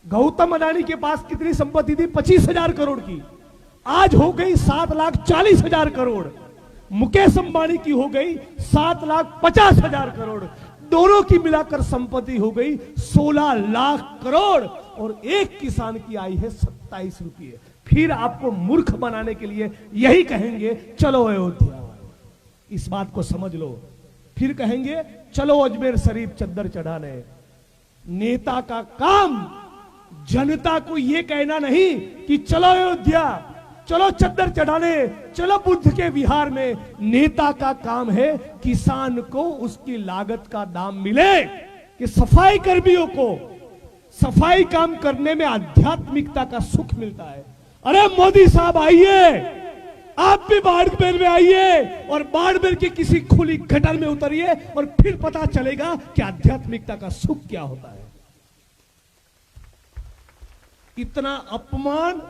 गौतम अडानी के पास कितनी संपत्ति थी? 25,000 करोड़ की, आज हो गई 7,40,000 करोड़। मुकेश अंबानी की हो गई 7,50,000 करोड़। दोनों की मिलाकर संपत्ति हो गई 16 लाख करोड़, और एक किसान की आई है 27 रुपये। फिर आपको मूर्ख बनाने के लिए यही कहेंगे चलो अयोध्या, इस बात को समझ लो। फिर कहेंगे चलो अजमेर शरीफ चद्दर चढ़ाने। नेता का काम जनता को यह कहना नहीं कि चलो अयोध्या, चलो चद्दर चढ़ाने, चलो बुद्ध के विहार में। नेता का काम है किसान को उसकी लागत का दाम मिले, कि सफाई कर्मियों को सफाई काम करने में आध्यात्मिकता का सुख मिलता है। अरे मोदी साहब आइए, आप भी बाड़मेर में आइए और बाड़मेर की किसी खुली गटर में उतरिए, और फिर पता चलेगा कि आध्यात्मिकता का सुख क्या होता है। इतना अपमान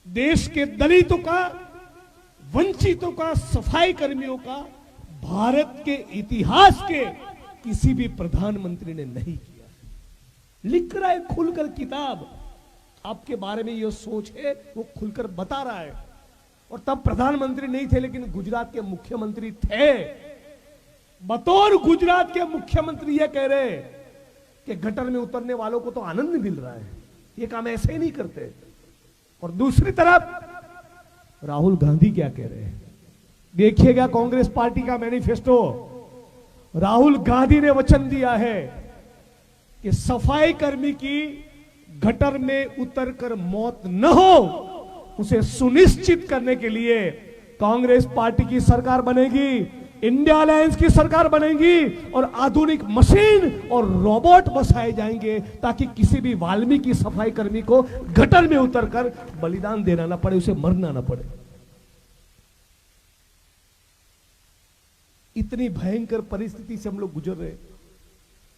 देश के दलितों का, वंचितों का, सफाई कर्मियों का भारत के इतिहास के किसी भी प्रधानमंत्री ने नहीं किया। लिख रहा है खुलकर किताब, आपके बारे में ये सोच है वो खुलकर बता रहा है। और तब प्रधानमंत्री नहीं थे, लेकिन गुजरात के मुख्यमंत्री थे। बतौर गुजरात के मुख्यमंत्री ये कह रहे कि गटर में उतरने वालों को तो आनंद मिल रहा है, ये काम ऐसे ही नहीं करते। और दूसरी तरफ राहुल गांधी क्या कह रहे हैं, देखिएगा कांग्रेस पार्टी का मैनिफेस्टो। राहुल गांधी ने वचन दिया है कि सफाई कर्मी की गटर में उतरकर मौत न हो, उसे सुनिश्चित करने के लिए कांग्रेस पार्टी की सरकार बनेगी, इंडिया अलायंस की सरकार बनेगी, और आधुनिक मशीन और रोबोट बसाए जाएंगे ताकि किसी भी वाल्मीकि सफाई कर्मी को गटर में उतरकर बलिदान देना ना पड़े, उसे मरना ना पड़े। इतनी भयंकर परिस्थिति से हम लोग गुजर रहे।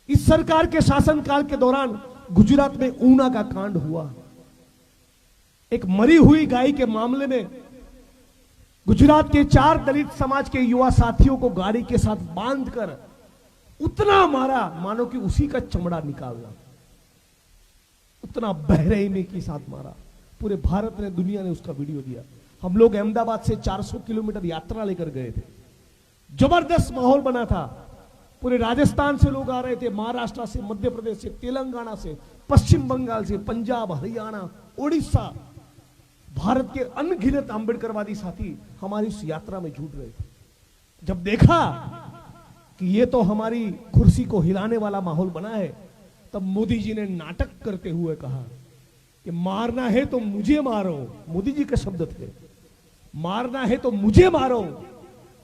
इस सरकार के शासनकाल के दौरान गुजरात में ऊना का कांड हुआ। एक मरी हुई गाय के मामले में गुजरात के 4 दलित समाज के युवा साथियों को गाड़ी के साथ बांधकर उतना मारा मानो कि उसी का चमड़ा निकालना, उतना बहरहमी के साथ मारा। पूरे भारत ने, दुनिया ने उसका वीडियो दिया। हम लोग अहमदाबाद से 400 किलोमीटर यात्रा लेकर गए थे, जबरदस्त माहौल बना था। पूरे राजस्थान से लोग आ रहे थे, महाराष्ट्र से, मध्य प्रदेश से, तेलंगाना से, पश्चिम बंगाल से, पंजाब, हरियाणा, उड़ीसा, भारत के अनगिनत अंबेडकरवादी साथी हमारी इस यात्रा में जुट रहे थे। जब देखा कि ये तो हमारी कुर्सी को हिलाने वाला माहौल बना है, तब मोदी जी ने नाटक करते हुए कहा कि मारना है तो मुझे मारो। मोदी जी के शब्द थे, मारना है तो मुझे मारो,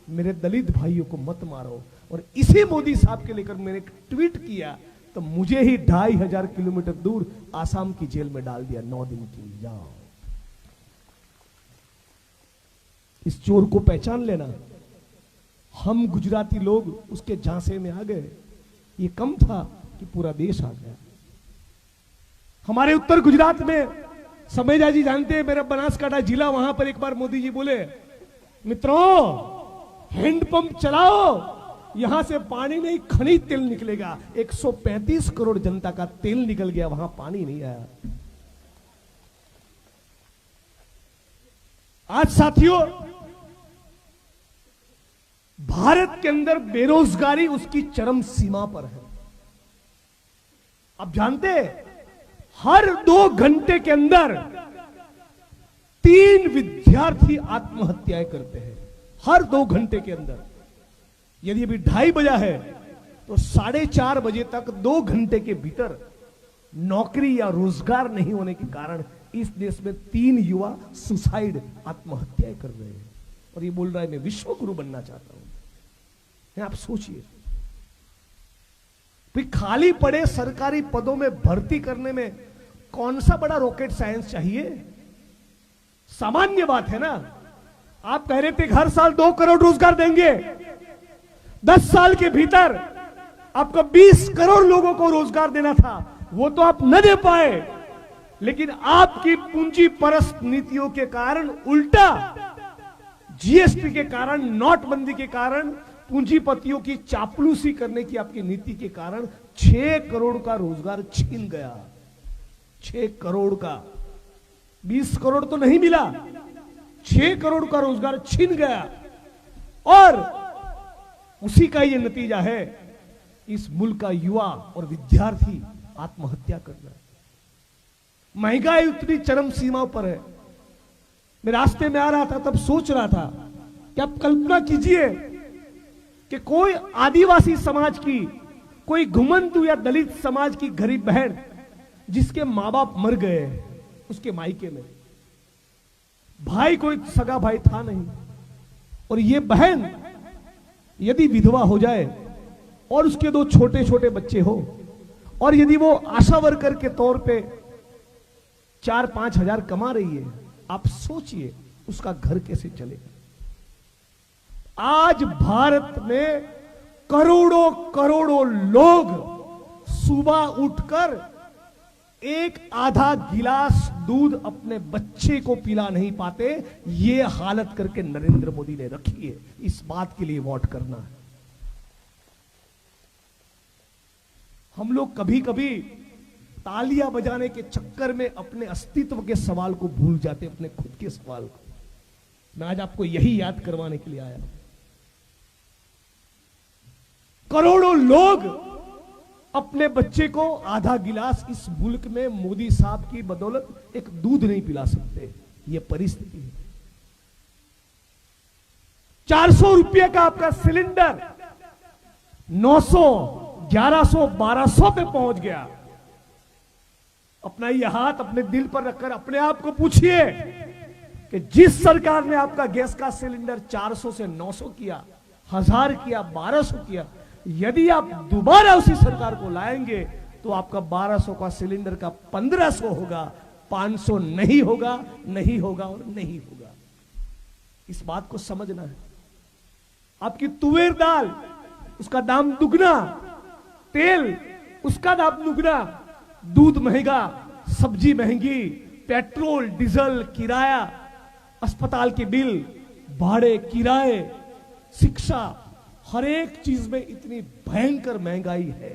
मेरे दलित भाइयों को मत मारो। और इसी मोदी साहब के लेकर मैंने एक ट्वीट किया तो मुझे ही 2,500 किलोमीटर दूर आसाम की जेल में डाल दिया 9 दिन की। जाओ, इस चोर को पहचान लेना। हम गुजराती लोग उसके झांसे में आ गए। ये कम था कि पूरा देश आ गया। हमारे उत्तर गुजरात में, समेजा जी जानते हैं, मेरा बनासकांठा जिला, वहां पर एक बार मोदी जी बोले, मित्रों हैंडपंप चलाओ, यहां से पानी नहीं खनिज तेल निकलेगा। 135 करोड़ जनता का तेल निकल गया, वहां पानी नहीं आया। आज साथियों, भारत के अंदर बेरोजगारी उसकी चरम सीमा पर है। आप जानते हैं, हर 2 घंटे के अंदर 3 विद्यार्थी आत्महत्याएं करते हैं। हर 2 घंटे के अंदर। यदि अभी 2:30 बजा है तो 4:30 बजे तक 2 घंटे के भीतर नौकरी या रोजगार नहीं होने के कारण इस देश में 3 युवा सुसाइड, आत्महत्याएं कर रहे हैं। और ये बोल रहा है मैं विश्व गुरु बनना चाहता हूं। आप सोचिए, खाली पड़े सरकारी पदों में भर्ती करने में कौन सा बड़ा रॉकेट साइंस चाहिए? सामान्य बात है ना। आप कह रहे थे हर साल 2 करोड़ रोजगार देंगे, 10 साल के भीतर आपको 20 करोड़ लोगों को रोजगार देना था, वो तो आप न दे पाए। लेकिन आपकी पूंजी परस्त नीतियों के कारण, उल्टा जीएसटी के कारण, नोटबंदी के कारण, पूंजीपतियों की चापलूसी करने की आपकी नीति के कारण 6 करोड़ का रोजगार छीन गया। 6 करोड़ का, 20 करोड़ तो नहीं मिला, 6 करोड़ का रोजगार छीन गया। और उसी का ये नतीजा है, इस मुल्क का युवा और विद्यार्थी आत्महत्या करना। महंगाई उतनी चरम सीमा पर है। मैं रास्ते में आ रहा था तब सोच रहा था कि आप कल्पना कीजिए कि कोई आदिवासी समाज की, कोई घुमंतु या दलित समाज की गरीब बहन जिसके मां बाप मर गए, उसके मायके में भाई, कोई सगा भाई था नहीं, और ये बहन यदि विधवा हो जाए और उसके 2 छोटे छोटे बच्चे हो, और यदि वो आशा वर्कर के तौर पे 4-5 हजार कमा रही है, आप सोचिए उसका घर कैसे चलेगा। आज भारत में करोड़ों करोड़ों लोग सुबह उठकर एक आधा गिलास दूध अपने बच्चे को पिला नहीं पाते। ये हालत करके नरेंद्र मोदी ने रखी है। इस बात के लिए वोट करना है। हम लोग कभी कभी तालियां बजाने के चक्कर में अपने अस्तित्व के सवाल को भूल जाते, अपने खुद के सवाल को। मैं आज आपको यही याद करवाने के लिए आया। करोड़ों लोग अपने बच्चे को आधा गिलास इस मुल्क में मोदी साहब की बदौलत एक दूध नहीं पिला सकते। यह परिस्थिति है। 400 रुपये का आपका सिलेंडर 900, 1100, 1200 पे पहुंच गया। अपना ये हाथ अपने दिल पर रखकर अपने आप को पूछिए कि जिस सरकार ने आपका गैस का सिलेंडर 400 से 900 किया, 1000 किया, 1200 किया, यदि आप दोबारा उसी सरकार को लाएंगे तो आपका 1200 का सिलेंडर का 1500 होगा, 500 नहीं होगा, नहीं होगा और नहीं होगा। इस बात को समझना है। आपकी तुवेर दाल, उसका दाम दुगना, तेल उसका दाम दुगना, दूध महंगा, सब्जी महंगी, पेट्रोल, डीजल, किराया, अस्पताल के बिल, भाड़े, किराए, शिक्षा, हर एक चीज में इतनी भयंकर महंगाई है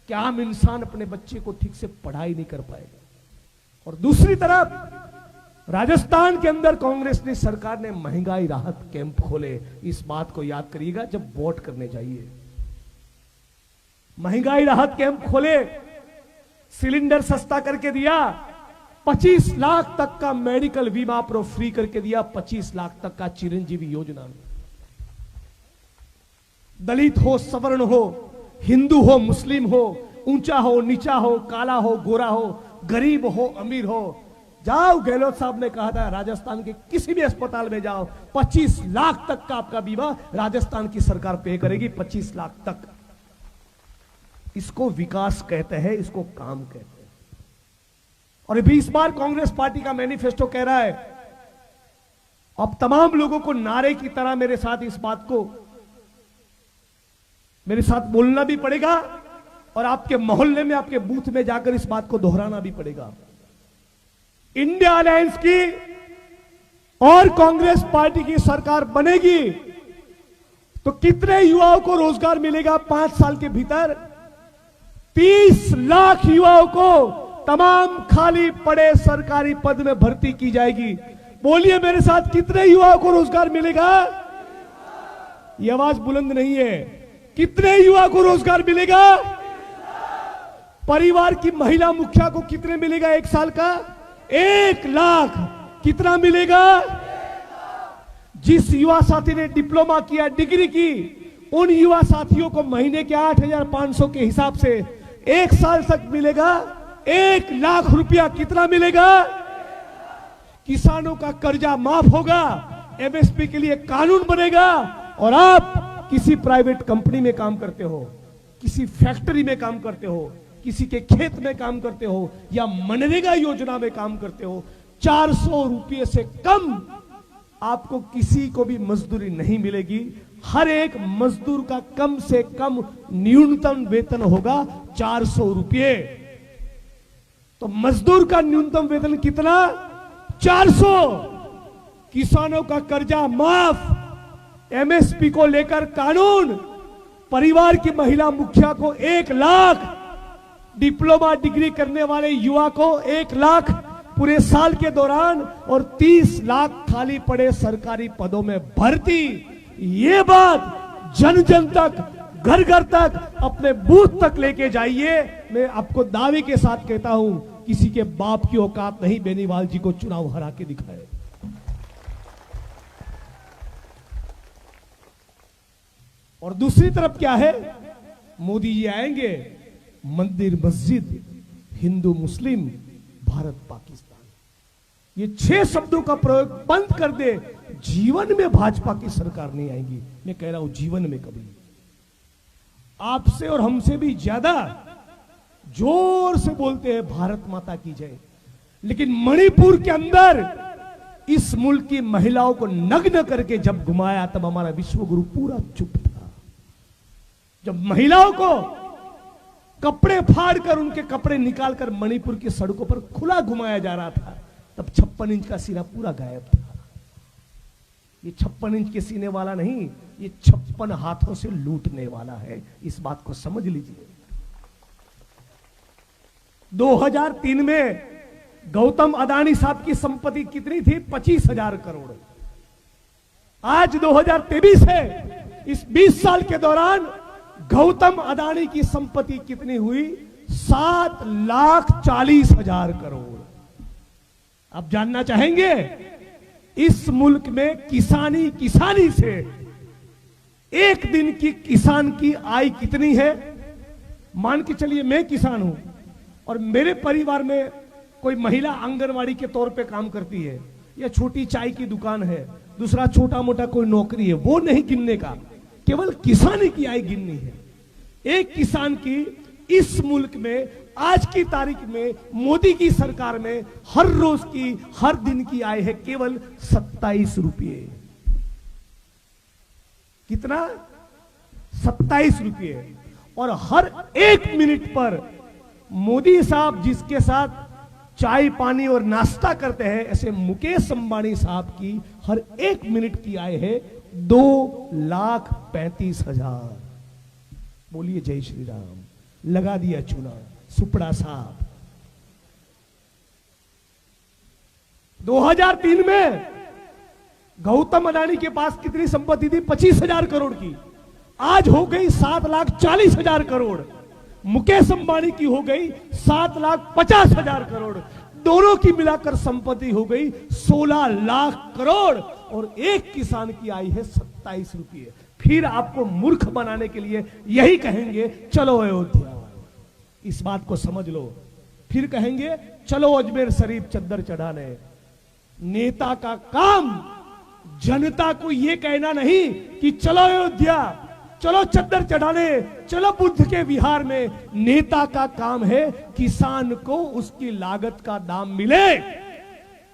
कि आम इंसान अपने बच्चे को ठीक से पढ़ाई नहीं कर पाएगा। और दूसरी तरफ राजस्थान के अंदर कांग्रेस ने सरकार ने महंगाई राहत कैंप खोले। इस बात को याद करिएगा जब वोट करने जाइए। महंगाई राहत कैंप खोले, सिलेंडर सस्ता करके दिया, 25 लाख तक का मेडिकल बीमा प्रो फ्री करके दिया, 25 लाख तक का चिरंजीवी योजना। दलित हो, सवर्ण हो, हिंदू हो, मुस्लिम हो, ऊंचा हो, नीचा हो, काला हो, गोरा हो, गरीब हो, अमीर हो, जाओ। गहलोत साहब ने कहा था राजस्थान के किसी भी अस्पताल में जाओ, 25 लाख तक का आपका बीमा राजस्थान की सरकार पे करेगी, 25 लाख तक। इसको विकास कहते हैं, इसको काम कहते हैं। और अभी इस बार कांग्रेस पार्टी का मैनिफेस्टो कह रहा है, अब तमाम लोगों को नारे की तरह मेरे साथ बोलना भी पड़ेगा और आपके मोहल्ले में, आपके बूथ में जाकर इस बात को दोहराना भी पड़ेगा। इंडिया अलायंस की और कांग्रेस पार्टी की सरकार बनेगी तो कितने युवाओं को रोजगार मिलेगा 5 साल के भीतर? 30 लाख युवाओं को तमाम खाली पड़े सरकारी पद में भर्ती की जाएगी। बोलिए मेरे साथ, कितने युवाओं को रोजगार मिलेगा? यह आवाज बुलंद नहीं है। कितने युवा को रोजगार मिलेगा? परिवार की महिला मुखिया को कितने मिलेगा 1 साल का? 1 लाख। कितना मिलेगा? जिस युवा साथी ने डिप्लोमा किया, डिग्री की, उन युवा साथियों को महीने के 8,500 के हिसाब से 1 साल तक मिलेगा 1 लाख रुपया। कितना मिलेगा? किसानों का कर्जा माफ होगा, एमएसपी के लिए कानून बनेगा। और आप किसी प्राइवेट कंपनी में काम करते हो, किसी फैक्ट्री में काम करते हो, किसी के खेत में काम करते हो या मनरेगा योजना में काम करते हो, 400 रुपये से कम आपको किसी को भी मजदूरी नहीं मिलेगी। हर एक मजदूर का कम से कम न्यूनतम वेतन होगा 400 रुपये। तो मजदूर का न्यूनतम वेतन कितना? 400। किसानों का कर्जा माफ, एमएसपी को लेकर कानून, परिवार की महिला मुखिया को 1 लाख, डिप्लोमा डिग्री करने वाले युवा को 1 लाख पूरे साल के दौरान और 30 लाख खाली पड़े सरकारी पदों में भर्ती। ये बात जन जन तक, घर घर तक, अपने बूथ तक लेके जाइए। मैं आपको दावे के साथ कहता हूं, किसी के बाप की औकात नहीं बेनीवाल जी को चुनाव हरा के दिखाए। और दूसरी तरफ क्या है, मोदी जी आएंगे, मंदिर मस्जिद, हिंदू मुस्लिम, भारत पाकिस्तान, ये 6 शब्दों का प्रयोग बंद कर दे, जीवन में भाजपा की सरकार नहीं आएगी। मैं कह रहा हूं जीवन में कभी। आपसे और हमसे भी ज्यादा जोर से बोलते हैं भारत माता की जय, लेकिन मणिपुर के अंदर इस मुल्क की महिलाओं को नग्न करके जब घुमाया तब हमारा विश्वगुरु पूरा चुप था। जब महिलाओं को कपड़े फाड़कर, उनके कपड़े निकालकर मणिपुर की सड़कों पर खुला घुमाया जा रहा था, तब 56 इंच का सीना पूरा गायब था। ये 56 इंच के सीने वाला नहीं, ये 56 हाथों से लूटने वाला है। इस बात को समझ लीजिए। 2003 में गौतम अदानी साहब की संपत्ति कितनी थी? 25,000 करोड़। आज 2023 है, इस 20 साल के दौरान गौतम अदानी की संपत्ति कितनी हुई? 7,40,000 करोड़। आप जानना चाहेंगे इस मुल्क में किसानी से एक दिन की किसान की आय कितनी है? मान के चलिए मैं किसान हूं और मेरे परिवार में कोई महिला आंगनवाड़ी के तौर पे काम करती है, या छोटी चाय की दुकान है, दूसरा छोटा मोटा कोई नौकरी है, वो नहीं गिनने का, केवल किसानी की आय गिननी है। एक किसान की इस मुल्क में आज की तारीख में मोदी की सरकार में हर रोज की, हर दिन की आय है केवल 27 रुपये। कितना? 27 रुपये। और हर 1 मिनट पर मोदी साहब जिसके साथ चाय पानी और नाश्ता करते हैं, ऐसे मुकेश अंबानी साहब की हर 1 मिनट की आय है 2,35,000। बोलिए जय श्री राम। लगा दिया चूना सुपड़ा साहब। 2003 में गौतम अडानी के पास कितनी संपत्ति थी? 25,000 करोड़ की। आज हो गई 7,40,000 करोड़। मुकेश अंबानी की हो गई 7,50,000 करोड़। दोनों की मिलाकर संपत्ति हो गई 16 लाख करोड़। और एक किसान की आय है 27 रुपये। फिर आपको मूर्ख बनाने के लिए यही कहेंगे चलो अयोध्या। इस बात को समझ लो। फिर कहेंगे चलो अजमेर शरीफ चद्दर चढ़ाने। नेता का काम जनता को यह कहना नहीं कि चलो अयोध्या, चलो चद्दर चढ़ाने, चलो बुद्ध के विहार में। नेता का काम है किसान को उसकी लागत का दाम मिले।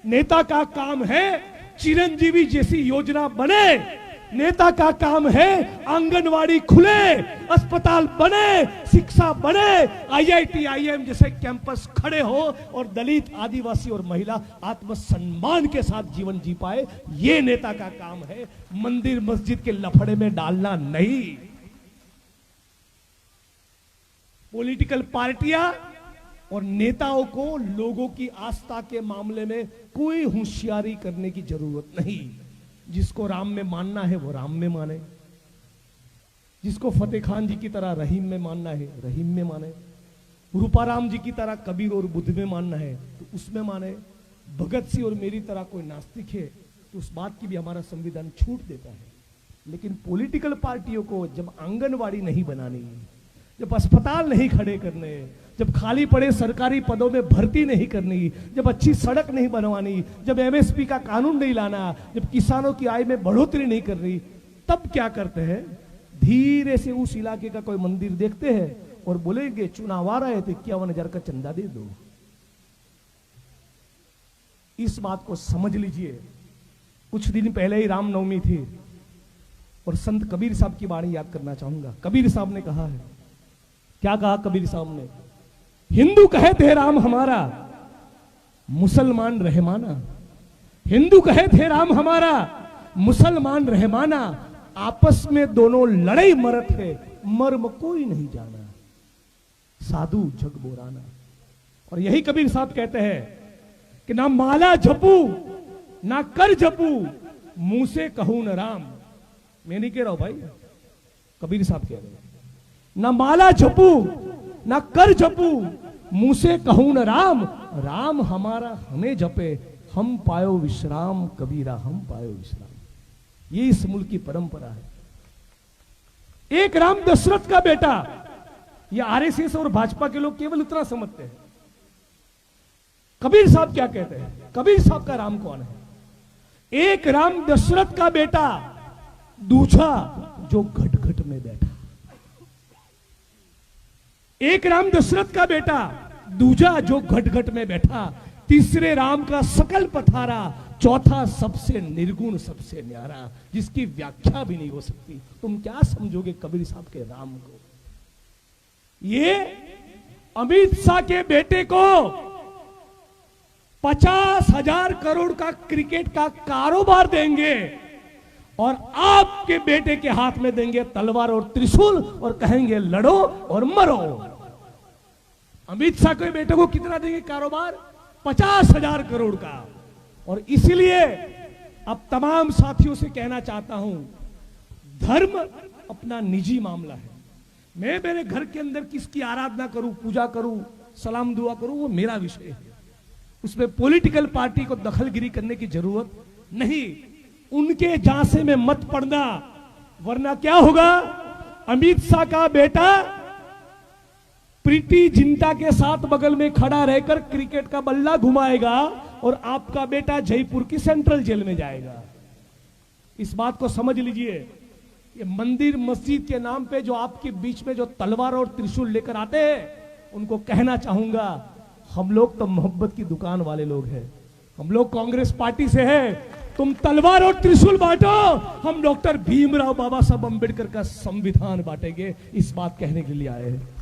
नेता का काम है चिरंजीवी जैसी योजना बने। नेता का काम है आंगनवाड़ी खुले, अस्पताल बने, शिक्षा बने, IIT IIM जैसे कैंपस खड़े हो और दलित, आदिवासी और महिला आत्मसम्मान के साथ जीवन जी पाए। ये नेता का काम है, मंदिर मस्जिद के लफड़े में डालना नहीं। पॉलिटिकल पार्टियां और नेताओं को लोगों की आस्था के मामले में कोई होशियारी करने की जरूरत नहीं। जिसको राम में मानना है वो राम में माने, जिसको फतेह खान जी की तरह रहीम में मानना है रहीम में माने, रूपाराम जी की तरह कबीर और बुद्ध में मानना है तो उसमें माने। भगत सिंह और मेरी तरह कोई नास्तिक है तो उस बात की भी हमारा संविधान छूट देता है। लेकिन पॉलिटिकल पार्टियों को जब आंगनवाड़ी नहीं बनानी, जब अस्पताल नहीं खड़े करने, जब खाली पड़े सरकारी पदों में भर्ती नहीं करनी, जब अच्छी सड़क नहीं बनवानी, जब MSP का कानून नहीं लाना, जब किसानों की आय में बढ़ोतरी नहीं करनी, तब क्या करते हैं? धीरे से उस इलाके का कोई मंदिर देखते हैं और बोलेंगे चुनाव आ रहा है तो 51,000 का चंदा दे दो। इस बात को समझ लीजिए। कुछ दिन पहले ही रामनवमी थी और संत कबीर साहब की वाणी याद करना चाहूंगा। कबीर साहब ने कहा है, क्या कहा कबीर साहब ने? हिंदू कहे थे राम हमारा, मुसलमान रहमाना। हिंदू कहे थे राम हमारा, मुसलमान रहमाना। आपस में दोनों लड़ाई मरत है, मर्म कोई नहीं जाना। साधु जग बोराना। और यही कबीर साहब कहते हैं कि ना माला जपू ना कर जपू, मुंह से कहूं न राम। मैं नहीं कह रहा हूं भाई, कबीर साहब कह रहे हैं। ना माला जपू ना कर जपू, मुंह से कहूं न राम। राम हमारा हमें जपे, हम पायो विश्राम। कबीरा हम पायो विश्राम। ये इस मुल्क की परंपरा है। एक राम दशरथ का बेटा, ये आरएसएस और भाजपा के लोग केवल इतना समझते हैं। कबीर साहब क्या कहते हैं? कबीर साहब का राम कौन है? एक राम दशरथ का बेटा, दूजा जो घट घट में बैठा। एक राम दशरथ का बेटा, दूजा जो घट घट में बैठा। तीसरे राम का सकल पथारा, चौथा सबसे निर्गुण सबसे न्यारा, जिसकी व्याख्या भी नहीं हो सकती। तुम क्या समझोगे कबीर साहब के राम को? ये अमित शाह के बेटे को 50,000 करोड़ का क्रिकेट का कारोबार देंगे और आपके बेटे के हाथ में देंगे तलवार और त्रिशूल और कहेंगे लड़ो और मरो। अमित शाह के बेटे को कितना देंगे कारोबार? 50,000 करोड़ का। और इसलिए अब तमाम साथियों से कहना चाहता हूं, धर्म अपना निजी मामला है। मैं मेरे घर के अंदर किसकी आराधना करूं, पूजा करूं, सलाम दुआ करूं, वो मेरा विषय है। उसमें पॉलिटिकल पार्टी को दखलगिरी करने की जरूरत नहीं। उनके झांसे में मत पड़ना, वरना क्या होगा? अमित शाह का बेटा प्रीति जिंटा के साथ बगल में खड़ा रहकर क्रिकेट का बल्ला घुमाएगा और आपका बेटा जयपुर की सेंट्रल जेल में जाएगा। इस बात को समझ लीजिए। ये मंदिर मस्जिद के नाम पे जो आपके बीच में जो तलवार और त्रिशूल लेकर आते हैं, उनको कहना चाहूंगा, हम लोग तो मोहब्बत की दुकान वाले लोग हैं। हम लोग कांग्रेस पार्टी से हैं। तुम तलवार और त्रिशूल बांटो, हम डॉक्टर भीमराव बाबा साहब अंबेडकर का संविधान बांटेंगे। इस बात कहने के लिए आए हैं।